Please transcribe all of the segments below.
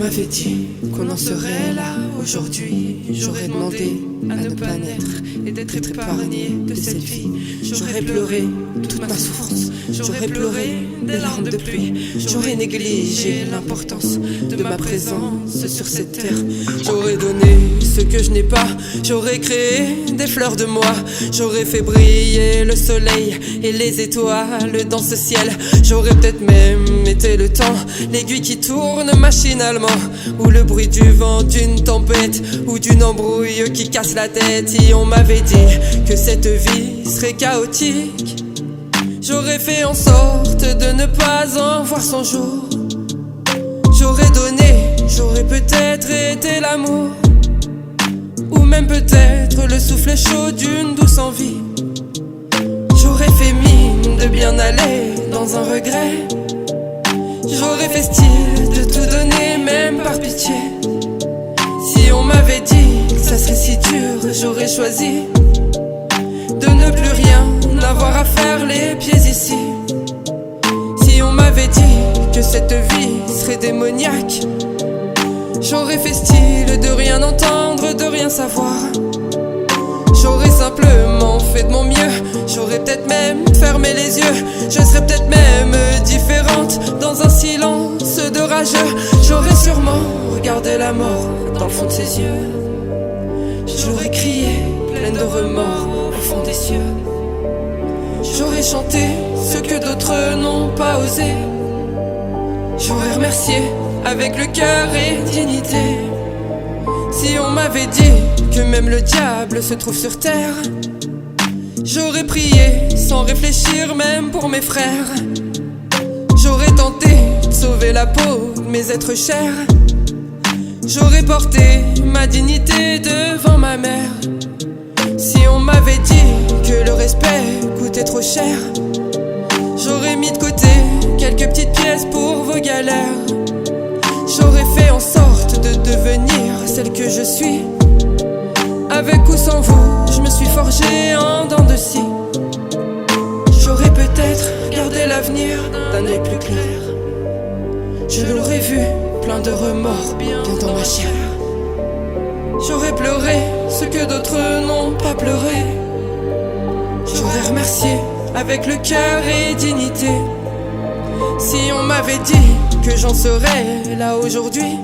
m'avait dit qu'on en serait là aujourd'hui, j'aurais demandé à ne pas naître et d'être épargné de cette vie. J'aurais pleuré toute ma souffrance, j'aurais pleuré des larmes de pluie, j'aurais négligé l'importance de ma présence sur cette terre. J'aurais donné ce que je n'ai pas, j'aurais créé des fleurs de moi, j'aurais fait briller le soleil et les étoiles dans ce ciel. J'aurais peut-être même été le temps, l'aiguille qui tourne machinalement, ou le bruit du vent d'une tempête, ou d'une embrouille qui casse la tête. Si on m'avait dit que cette vie serait chaotique, j'aurais fait en sorte de ne pas en voir son jour. J'aurais donné, j'aurais peut-être été l'amour, ou même peut-être le souffle chaud d'une douce envie. J'aurais fait mine de bien aller dans un regret, j'aurais fait style de tout donner même par pitié. Si on m'avait dit que ça serait si dur, j'aurais choisi de ne plus rien avoir à faire les pieds ici. Si on m'avait dit que cette vie serait démoniaque, j'aurais fait style de rien entendre, de rien savoir. J'aurais simplement fait de mon mieux, j'aurais peut-être même fermé les yeux, je serais peut-être même différente dans un silence de rageux. J'aurais sûrement regardé la mort dans le fond de ses yeux, j'aurais crié pleine de remords au fond des cieux. J'aurais chanté ce que d'autres n'ont pas osé, j'aurais remercié avec le cœur et dignité. Si on m'avait dit que même le diable se trouve sur terre, j'aurais prié sans réfléchir même pour mes frères. J'aurais tenté de sauver la peau de mes êtres chers, j'aurais porté ma dignité devant ma mère. Si on m'avait dit que le respect coûtait trop cher, j'aurais mis de côté quelques petites pièces pour vos galères. J'aurais fait en sorte de devenir celle que je suis. Avec ou sans vous, je me suis forgé en dents de scie. J'aurais peut-être regardé l'avenir d'un œil plus clair, je l'aurais vu plein de remords bien dans ma chair. J'aurais pleuré ce que d'autres n'ont pas pleuré, j'aurais remercié avec le cœur et dignité. Si on m'avait dit que j'en serais là aujourd'hui,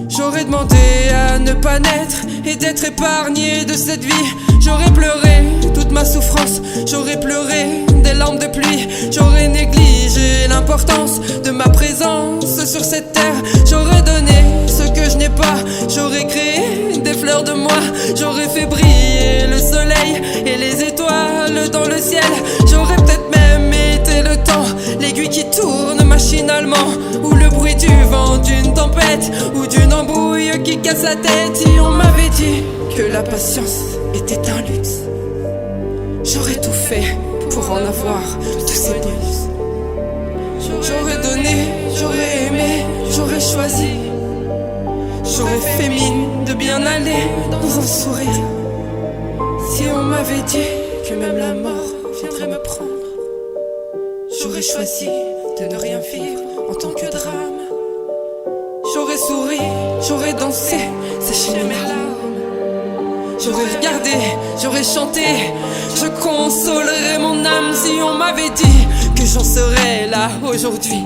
j'aurais demandé à ne pas naître et d'être épargné de cette vie. J'aurais pleuré toute ma souffrance, j'aurais pleuré des larmes de pluie, j'aurais négligé l'importance de ma présence sur cette terre. J'aurais donné ce que je n'ai pas, j'aurais créé des fleurs de moi, j'aurais fait briller le soleil et les étoiles dans le ciel. J'aurais peut-être même été le temps, l'aiguille qui tourne machinalement, ou le bruit du vent d'une tempête, ou d'une embrouille qui casse la tête. Si on m'avait dit que la patience était un luxe, j'aurais tout fait pour en avoir tous ces bonus. J'aurais donné, j'aurais aimé, j'aurais choisi, j'aurais fait mine de bien aller dans un sourire. Si on m'avait dit que même la mort viendrait me prendre, j'aurais choisi de ne rien vivre en tant que drame. J'aurais souri, j'aurais dansé, séché mes larmes. J'aurais regardé, j'aurais chanté, je consolerais mon âme. Si on m'avait dit que j'en serais là aujourd'hui,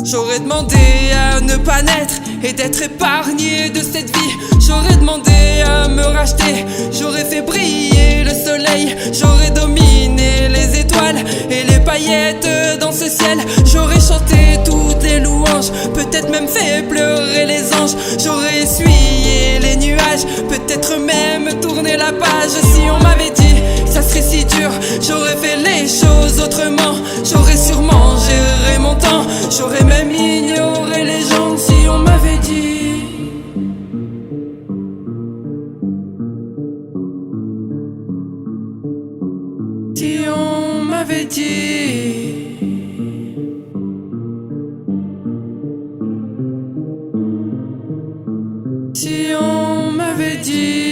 j'aurais demandé à ne pas naître et d'être épargné de cette vie. J'aurais demandé à me racheter, j'aurais fait briller le soleil, j'aurais dominé les étoiles et les paillettes dans ce ciel. J'aurais chanté toutes les louanges, peut-être même fait pleurer les anges. J'aurais essuyé les nuages, peut-être même tourné la page. Si on m'avait dit que ça serait si dur, j'aurais fait les choses autrement. J'aurais sûrement géré mon temps, j'aurais même ignoré les gens. Si on m'avait dit, si on m'avait dit, si on m'avait dit.